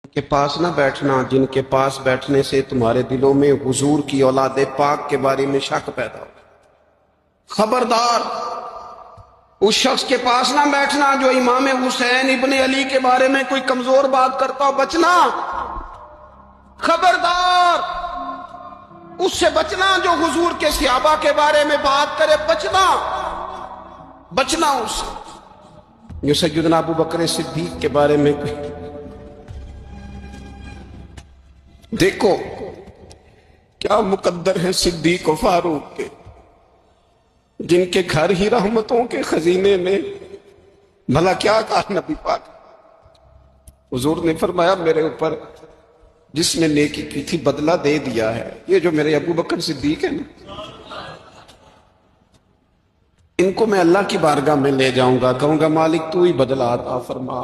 के पास ना बैठना जिनके पास बैठने से तुम्हारे दिलों में हुजूर की औलादे पाक के बारे में शक पैदा हो। खबरदार, उस शख्स के पास ना बैठना जो इमाम हुसैन इब्ने अली के बारे में कोई कमजोर बात करता हो। बचना, खबरदार, उससे बचना जो हुजूर के सहाबा के बारे में बात करे। बचना, बचना उससे। जो सैयदना अबू बकर सिद्दीक के बारे में देखो क्या मुकद्दर है सिद्दीक और फारूक के, जिनके घर ही रहमतों के खजीने में। भला क्या कहा नबी पाक, हुजूर ने फरमाया मेरे ऊपर जिसने नेकी की थी बदला दे दिया है। ये जो मेरे अबू बकर सिद्दीक है ना, इनको मैं अल्लाह की बारगाह में ले जाऊंगा, कहूंगा मालिक तू ही बदला अता फरमा।